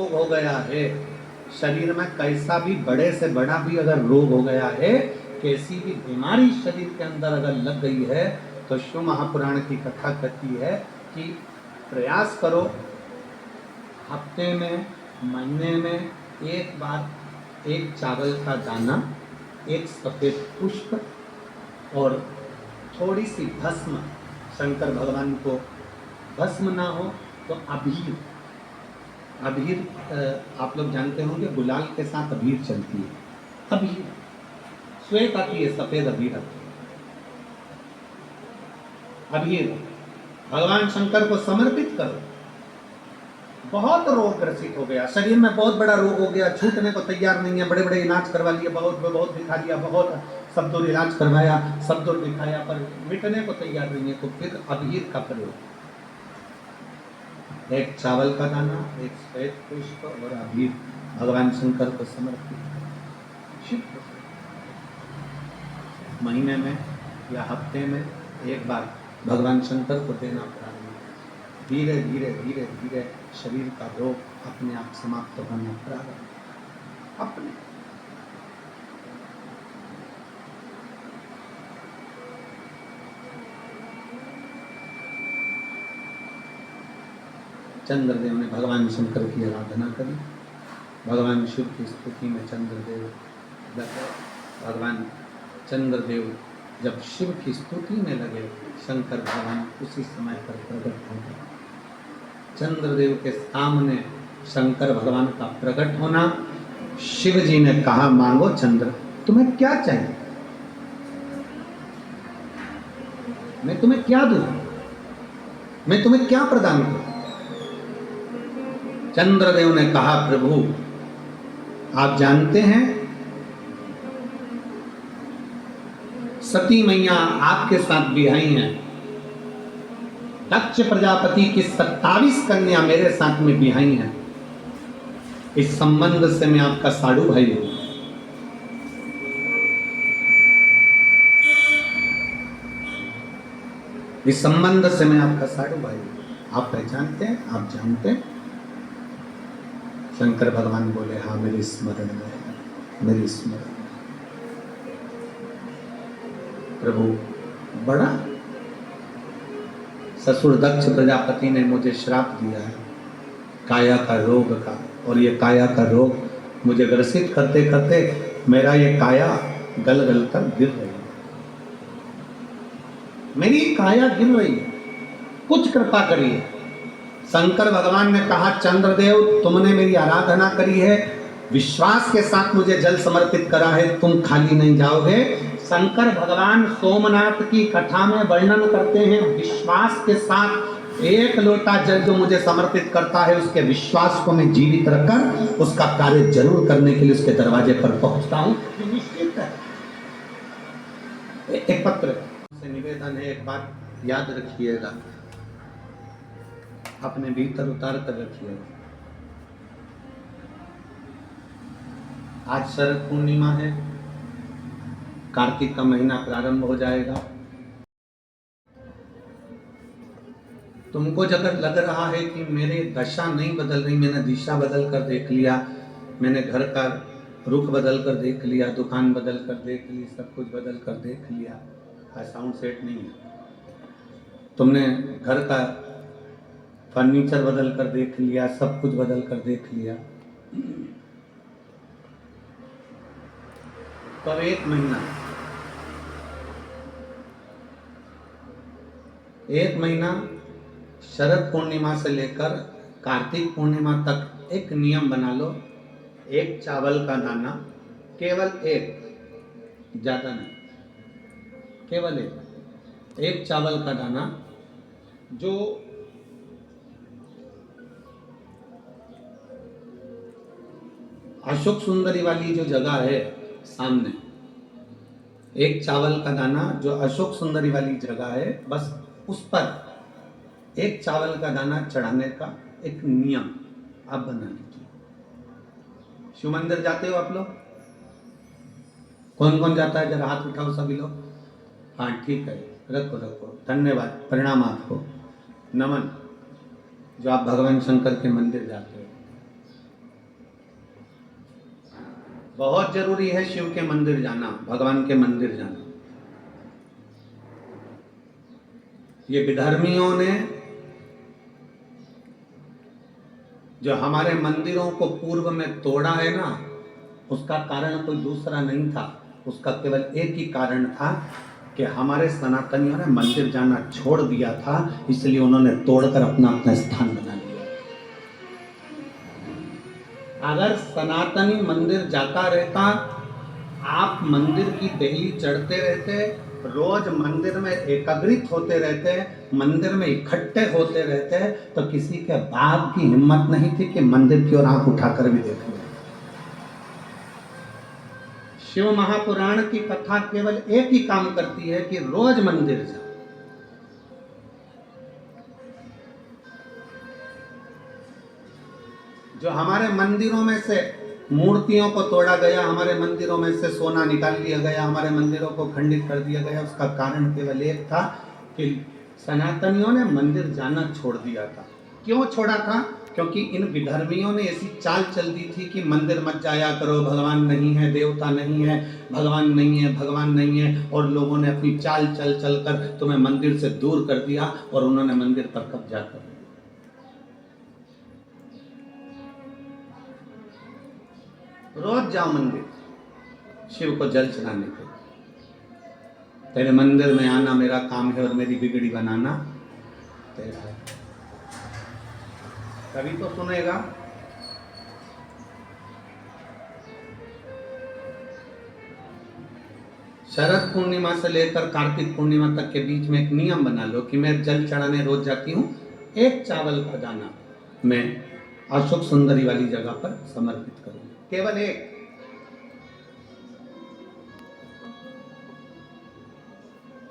रोग हो गया है, शरीर में कैसा भी बड़े से बड़ा भी अगर रोग हो गया है, कैसी भी बीमारी शरीर के अंदर अगर लग गई है, तो शिव महापुराण की कथा कहती है कि प्रयास करो हफ्ते में, महीने में एक बार एक चावल का दाना, एक सफेद पुष्प और थोड़ी सी भस्म, शंकर भगवान को भस्म ना हो तो अबीर, अबीर आप लोग जानते होंगे, गुलाल के साथ अबीर चलती है, अबीर श्वेत आती है, सफेद अबीर आती है, अबीर भगवान शंकर को समर्पित करो। बहुत रोग ग्रसित हो गया, शरीर में बहुत बड़ा रोग हो गया, छूटने को तैयार नहीं है, बड़े बड़े इलाज करवा लिए, बहुत दिखा लिया, बहुत सब दूर इलाज करवाया, सब दूर दिखाया, पर मिटने को तैयार नहीं है, तो फिर अबीर का प्रयोग, एक चावल का दाना, एक श्वेत पुष्प और अबीर भगवान शंकर को समर्पित, महीने में या हफ्ते में एक बार भगवान शंकर को देना प्रारंभ। धीरे धीरे धीरे धीरे शरीर का रोग अपने आप समाप्त होना प्रारंभ। अपने चंद्रदेव ने भगवान शंकर की आराधना करी, भगवान शिव की स्तुति में चंद्रदेव लगे। भगवान चंद्रदेव जब शिव की स्तुति में लगे, शंकर भगवान उसी समय पर प्रकट हो गए। चंद्रदेव के सामने शंकर भगवान का प्रकट होना, शिव जी ने कहा, मांगो चंद्र, तुम्हें क्या चाहिए, मैं तुम्हें क्या दूं, मैं तुम्हें क्या प्रदान करूं। चंद्रदेव ने कहा, प्रभु आप जानते हैं सती मैया आपके साथ बिहाई हैं, दक्ष प्रजापति की 27 कन्या मेरे साथ में बिहाई हैं, इस संबंध से मैं आपका साड़ू भाई हूं। इस संबंध से मैं आपका साड़ू भाई हूं, आप पहचानते हैं, आप जानते हैं। शंकर भगवान बोले, हाँ मेरी स्मरण में, मेरी स्मरण। प्रभु बड़ा ससुर दक्ष प्रजापति ने मुझे श्राप दिया है काया का रोग का, और ये काया का रोग मुझे ग्रसित करते करते मेरा ये काया गल गल कर गिर रही है, मेरी काया गिर रही है, कुछ कृपा करिए। शंकर भगवान ने कहा, चंद्रदेव तुमने मेरी आराधना करी है, विश्वास के साथ मुझे जल समर्पित करा है, तुम खाली नहीं जाओगे। शंकर भगवान सोमनाथ की कथा में वर्णन करते हैं, विश्वास के साथ एक लोटा जल जो मुझे समर्पित करता है, उसके विश्वास को मैं जीवित रखकर उसका कार्य जरूर करने के लिए उसके दरवाजे पर पहुंचता हूं। निश्चित है। एक पत्र से निवेदन है, एक बात याद रखिएगा, अपने भीतर उतार कर रखिएगा। आज शरद पूर्णिमा है, कार्तिक का महीना प्रारंभ हो जाएगा। तुमको अगर लग रहा है कि मेरे दशा नहीं बदल रही, मैंने दिशा बदल कर देख लिया, मैंने घर का रुख बदल कर देख लिया, दुकान बदल कर देख ली, सब कुछ बदल कर देख लिया, साउंड सेट नहीं है, तुमने घर का फर्नीचर बदल कर देख लिया, सब कुछ बदल कर देख लिया, तो एक महीना शरद पूर्णिमा से लेकर कार्तिक पूर्णिमा तक एक नियम बना लो, एक चावल का दाना, केवल एक, ज्यादा नहीं, केवल एक चावल का दाना, जो अशोक सुंदरी वाली जो जगह है सामने, एक चावल का दाना जो अशोक सुंदरी वाली जगह है, बस उस पर एक चावल का दाना चढ़ाने का एक नियम आप बना लीजिए। शिव मंदिर जाते हो आप लोग? कौन कौन जाता है, जरा हाथ उठाओ सभी लोग। हाँ ठीक है, रखो रखो, धन्यवाद, प्रणाम आपको, नमन, जो आप भगवान शंकर के मंदिर जाते हो। बहुत जरूरी है शिव के मंदिर जाना, भगवान के मंदिर जाना। ये विधर्मियों ने जो हमारे मंदिरों को पूर्व में तोड़ा है ना, उसका कारण कोई दूसरा नहीं था, उसका केवल एक ही कारण था कि हमारे सनातनियों ने मंदिर जाना छोड़ दिया था, इसलिए उन्होंने तोड़कर अपना अपना स्थान बना लिया। अगर सनातनी मंदिर जाता रहता, आप मंदिर की देहली चढ़ते रहते, रोज मंदिर में एकत्रित होते रहते, मंदिर में इकट्ठे होते रहते, तो किसी के बाप की हिम्मत नहीं थी कि मंदिर की ओर आंख उठाकर भी देख ले। शिव महापुराण की कथा केवल एक ही काम करती है कि रोज मंदिर जाओ। जो हमारे मंदिरों में से मूर्तियों को तोड़ा गया, हमारे मंदिरों में से सोना निकाल लिया गया, हमारे मंदिरों को खंडित कर दिया गया, उसका कारण केवल एक था कि सनातनियों ने मंदिर जाना छोड़ दिया था। क्यों छोड़ा था? क्योंकि इन विधर्मियों ने ऐसी चाल चल दी थी कि मंदिर मत जाया करो, भगवान नहीं है, देवता नहीं है, भगवान नहीं है, भगवान नहीं है, और लोगों ने अपनी चाल चल चल कर तुम्हें मंदिर से दूर कर दिया और उन्होंने मंदिर पर कब्जा कर लिया। रोज जाओ मंदिर शिव को जल चढ़ाने के। तेरे मंदिर में आना मेरा काम है और मेरी बिगड़ी बनाना तेरा है। कभी तो सुनेगा। शरद पूर्णिमा से लेकर कार्तिक पूर्णिमा तक के बीच में एक नियम बना लो कि मैं जल चढ़ाने रोज जाती हूँ, एक चावल का दाना मैं अशोक सुंदरी वाली जगह पर समर्पित करूंगा, केवल एक।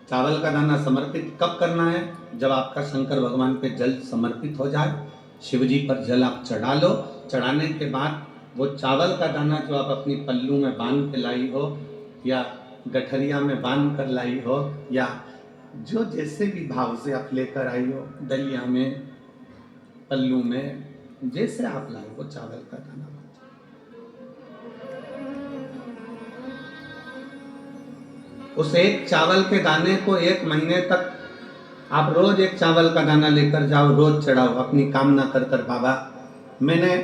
चावल का दाना समर्पित कब करना है? जब आपका शंकर भगवान पे जल समर्पित हो जाए, शिव जी पर जल आप चढ़ा लो। चढ़ाने के बाद वो चावल का दाना जो आप अपनी पल्लू में बांध के लाई हो, या गठरिया में बांध कर लाई हो, या जो जैसे भी भाव से आप लेकर आई हो, दलिया में, पल्लू में, जैसे आप लाई वो चावल का दाना, उस एक चावल के दाने को 1 महीने तक आप रोज एक चावल का दाना लेकर जाओ, रोज चढ़ाओ, अपनी कामना कर कर। बाबा मैंने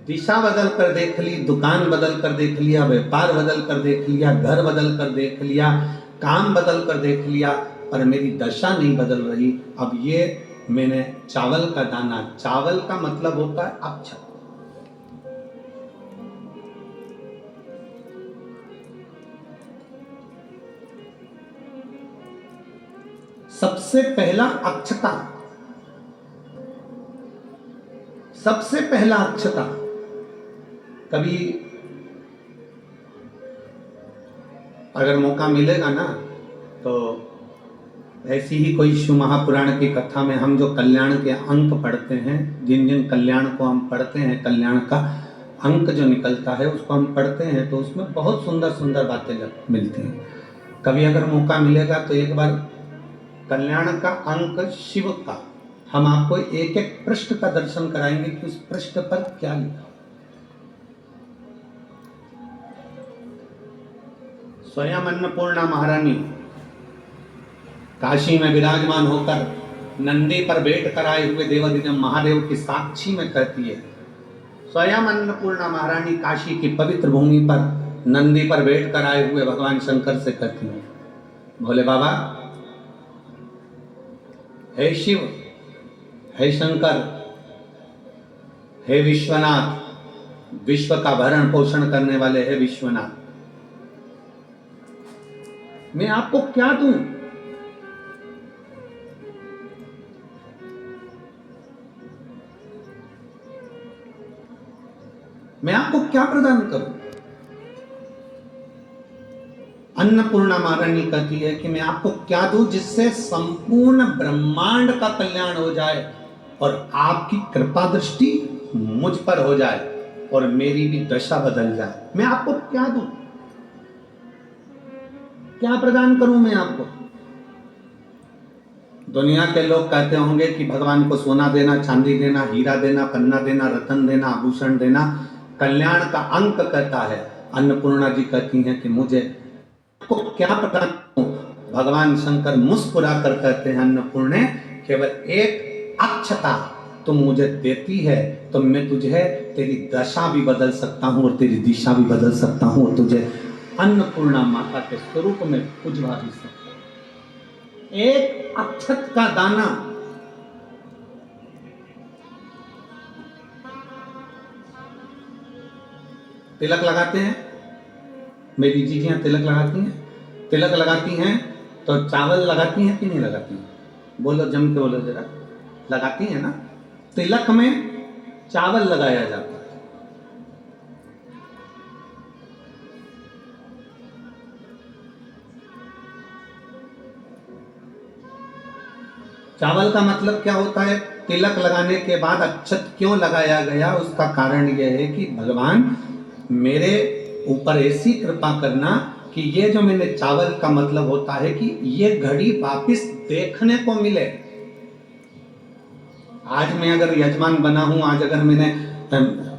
दिशा बदल कर देख ली, दुकान बदल कर देख लिया, व्यापार बदल कर देख लिया, घर बदल कर देख लिया, काम बदल कर देख लिया, पर मेरी दशा नहीं बदल रही। अब ये मैंने चावल का दाना, चावल का मतलब होता है अक्षत। सबसे पहला अक्षता, सबसे पहला अक्षता। कभी अगर मौका मिलेगा ना, तो ऐसी ही कोई शिव महापुराण की कथा में हम जो कल्याण के अंक पढ़ते हैं, जिन जिन कल्याण को हम पढ़ते हैं, कल्याण का अंक जो निकलता है उसको हम पढ़ते हैं, तो उसमें बहुत सुंदर सुंदर बातें मिलती हैं। कभी अगर मौका मिलेगा तो एक बार कल्याण का अंक शिव का हम आपको एक एक पृष्ठ का दर्शन कराएंगे कि उस पृष्ठ पर क्या लिखा। स्वयं अन्नपूर्णा महारानी काशी में विराजमान होकर नंदी पर बैठ कर आए हुए देवाधिदेव महादेव की साक्षी में कहती है, स्वयं अन्नपूर्णा महारानी काशी की पवित्र भूमि पर नंदी पर बैठ कर आए हुए भगवान शंकर से कहती है, भोले बाबा, हे शिव, हे शंकर, हे विश्वनाथ, विश्व का भरण पोषण करने वाले हे विश्वनाथ, मैं आपको क्या दूं? मैं आपको क्या प्रदान करूं? अन्नपूर्णा महारानी कहती है कि मैं आपको क्या दूं जिससे संपूर्ण ब्रह्मांड का कल्याण हो जाए और आपकी कृपा दृष्टि मुझ पर हो जाए और मेरी भी दशा बदल जाए। मैं आपको क्या दूं? क्या प्रदान करूं मैं आपको? दुनिया के लोग कहते होंगे कि भगवान को सोना देना, चांदी देना, हीरा देना, पन्ना देना, रतन देना, आभूषण देना, कल्याण का अंक कहता है। अन्नपूर्णा जी कहती हैं कि मुझे को क्या पता, भगवान शंकर मुस्कुरा कर कहते हैं अन्नपूर्णे केवल एक अक्षता तुम मुझे देती है तो मैं तुझे तेरी दशा भी बदल सकता हूं और तेरी दिशा भी बदल सकता हूं और तुझे अन्नपूर्णा माता के स्वरूप में पुजवा भी सकता हूं। एक अक्षत का दाना, तिलक लगाते हैं, मेरी जीजियां तिलक लगाती हैं, तिलक लगाती हैं तो चावल लगाती हैं कि नहीं लगाती हैं? बोलो, जम के बोलो जरा। लगाती हैं ना? तिलक में चावल लगाया जाता है। चावल का मतलब क्या होता है? तिलक लगाने के बाद अक्षत क्यों लगाया गया, उसका कारण यह है कि भगवान मेरे ऊपर ऐसी कृपा करना कि ये जो मैंने चावल का मतलब होता है कि ये घड़ी वापस देखने को मिले। आज मैं अगर यजमान बना हूं, आज अगर मैंने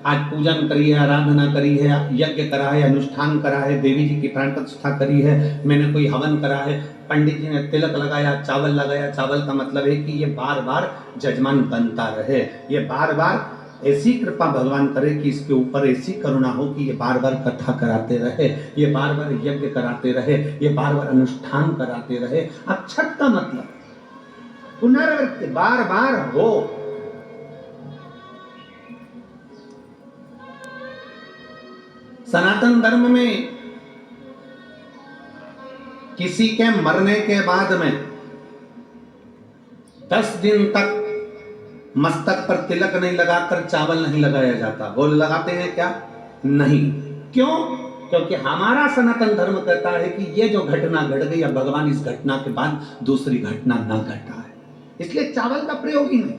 आज पूजन करी है, आराधना करी है, यज्ञ करा है, अनुष्ठान करा है, देवी जी की प्राण प्रतिष्ठा करी है, मैंने कोई हवन करा है, पंडित जी ने तिलक लगाया, चावल लगाया। चावल का मतलब है कि ये बार बार जजमान बनता रहे, ये बार बार ऐसी कृपा भगवान करे कि इसके ऊपर ऐसी करुणा हो कि ये बार बार कथा कराते रहे, ये बार बार यज्ञ कराते रहे, ये बार बार अनुष्ठान कराते रहे। अक्षत का मतलब पुनरावृत्ति, बार बार हो। सनातन धर्म में किसी के मरने के बाद में 10 दिन तक मस्तक पर तिलक नहीं लगाकर चावल नहीं लगाया जाता। बोल, लगाते हैं क्या? नहीं। क्यों? क्योंकि हमारा सनातन धर्म कहता है कि ये जो घटना घट गई है, भगवान इस घटना के बाद दूसरी घटना न घटा है, इसलिए चावल का प्रयोग ही नहीं,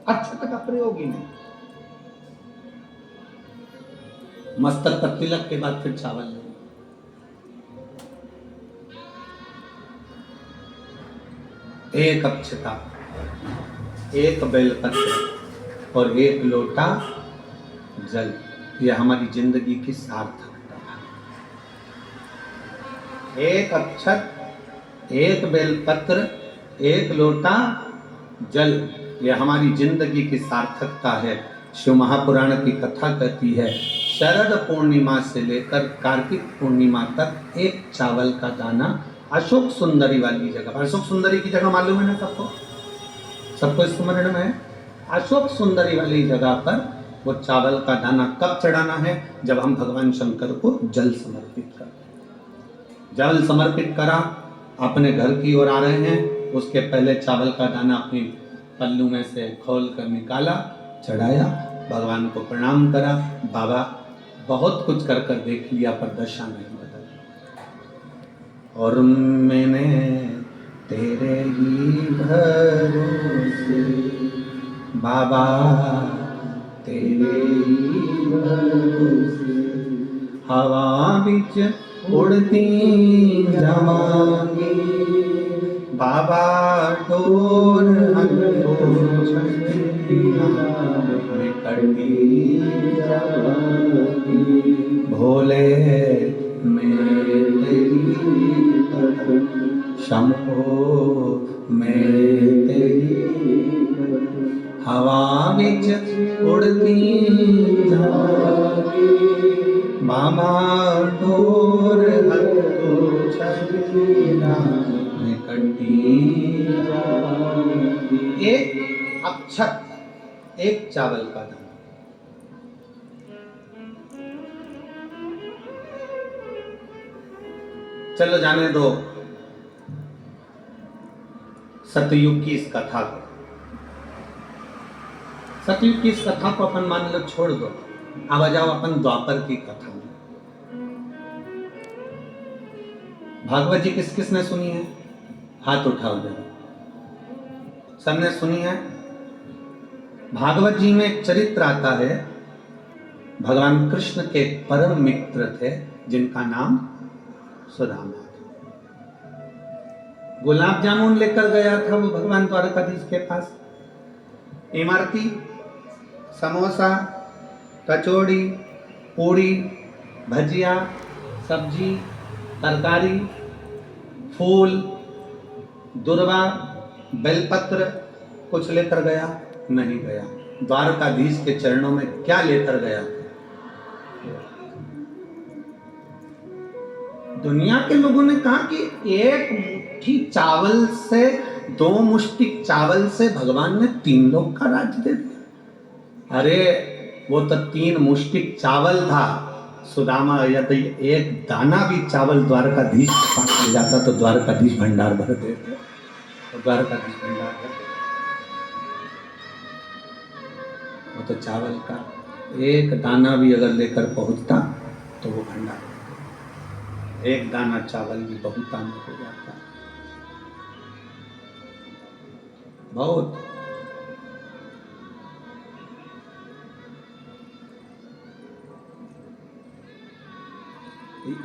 अक्षत का प्रयोग ही नहीं। मस्तक पर तिलक के बाद फिर चावल नहीं। एक अक्षता, एक बेलपत्र और एक लोटा जल, यह हमारी जिंदगी की सार्थकता है। एक अक्षत, एक बेलपत्र, एक लोटा जल, यह हमारी जिंदगी की सार्थकता है। शिव महापुराण की कथा कहती है, शरद पूर्णिमा से लेकर कार्तिक पूर्णिमा तक एक चावल का दाना अशोक सुंदरी वाली जगह, अशोक सुंदरी की जगह मालूम है ना सबको? सबको स्मरण में है? अशोक सुंदरी वाली जगह पर वो चावल का दाना कब चढ़ाना है? जब हम भगवान शंकर को जल समर्पित करते हैं। जल समर्पित करा, अपने घर की ओर आ रहे हैं, उसके पहले चावल का दाना अपनी पल्लू में से खोल कर निकाला, चढ़ाया, भगवान को प्रणाम करा। बाबा बहुत कुछ कर कर देख लिया पर दशा नहीं बदली, और मैंने तेरे ही भरोसे बाबा, तेरे ही भरोसे हवा बिच उड़ती जावांगी बाबा, डोर में कटी भोले मैं तेरी शंभो मैं तेरी हवा बिच उड़ती जावांगी बाबा, डोर में कटी। एक अक्षत, एक चावल का दाना। चलो जाने दो सतयुग की इस कथा को, सतयुग की इस कथा को अपन मान लो छोड़ दो, अब आ जाओ अपन द्वापर की कथा में। भागवत जी किस किस ने सुनी है? हाथ उठाओ जरा। सबने सुनी है? भागवत जी में एक चरित्र आता है, भगवान कृष्ण के परम मित्र थे जिनका नाम सुदामा था। गुलाब जामुन लेकर गया था वो भगवान द्वारकाधीश के पास, इमरती, समोसा, कचौड़ी, पूड़ी, भजिया, सब्जी, तरकारी, फूल, दुर्वा, बेलपत्र कुछ लेकर गया? नहीं गया। द्वारकाधीश के चरणों में क्या लेकर गया? दुनिया के लोगों ने कहा कि एक मुट्ठी चावल से, 2 मुष्टि चावल से भगवान ने 3 लोग का राज्य दे दिया। अरे वो तो 3 मुष्टि चावल था। सुदामा यदि एक दाना भी चावल द्वारकाधीश के पास ले जाता तो द्वारकाधीश भंडार भर देते, तो द्वारकाधीश भंडार भर देते। वो तो चावल का एक दाना भी अगर लेकर पहुंचता तो वो भंडार, एक दाना चावल भी बहुत दाना हो जाता। बहुत।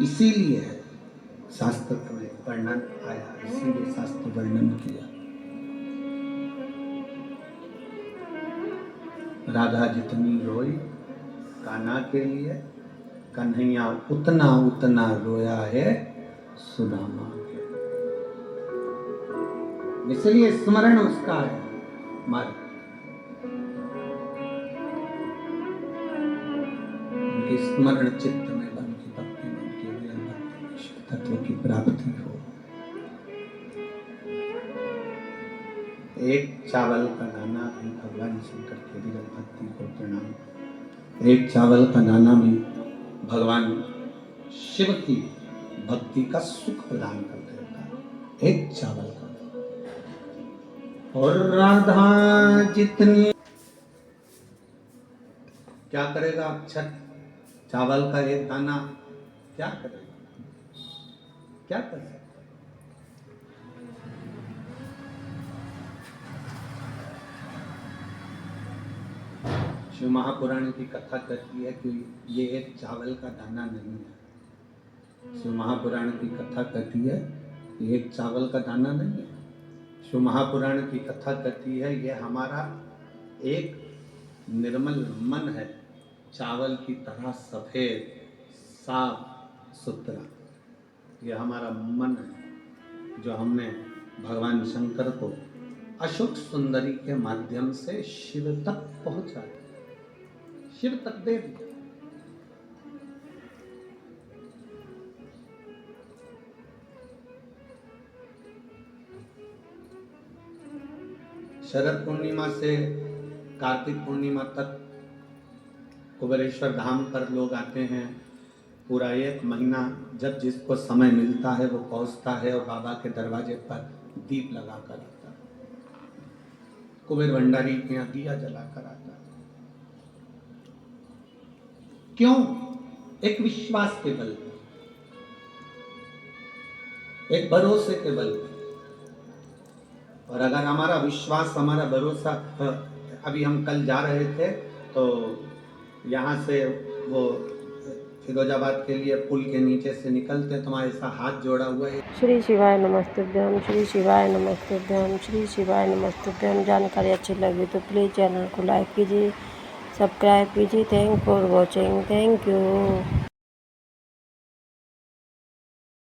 इसीलिए शास्त्र में वर्णन आया, इसीलिए शास्त्र वर्णन किया। राधा जितनी रोई कान्हा के लिए, कन्हैया उतना उतना रोया है सुदामा के। इसलिए स्मरण उसका है हमारे, उनकी स्मरण चित्त में बन की भक्ति बन के भक्ति तत्व की प्राप्ति हो। एक चावल का दाना भी भगवान शंकर के विरल भक्ति को प्रणाम। एक चावल का दाना भी भगवान शिव की भक्ति का सुख प्रदान कर देता है, एक चावल का। और राधा जितनी, क्या करेगा अक्षत? चावल का एक दाना क्या करेगा? क्या करेगा? शिव महापुराण की कथा कहती है कि ये एक चावल का दाना नहीं है। शिव महापुराण की कथा कहती है ये एक चावल का दाना नहीं है। शिव महापुराण की कथा कहती है ये हमारा एक निर्मल मन है, चावल की तरह सफेद, साफ सुथरा। ये हमारा मन है जो हमने भगवान शंकर को अशोक सुंदरी के माध्यम से शिव तक पहुंचा, शिव तक दे दिया। शरद पूर्णिमा से कार्तिक पूर्णिमा तक कुबेरेश्वर धाम पर लोग आते हैं। पूरा 1 महीना जब जिसको समय मिलता है वो पहुंचता है और बाबा के दरवाजे पर दीप लगा कर आता है। कुबेर भंडारी के यहाँ दिया जला कर आता है। क्यों? एक विश्वास के बल पर, एक भरोसे के बल पर। और अगर हमारा विश्वास, हमारा भरोसा, अभी हम कल जा रहे थे तो यहाँ से वो फिरोजाबाद के लिए पुल के नीचे से निकलते तो हमारे ऐसा हाथ जोड़ा हुआ है। श्री शिवाय नमस्तुभ्यम, श्री शिवाय नमस्तुभ्यम, श्री शिवाय नमस्तुभ्यम। जानकारी अच्छी लगी तो प्लीज़ चैनल को लाइक कीजिए, सब्सक्राइब कीजिए। Thank for watching, thank you.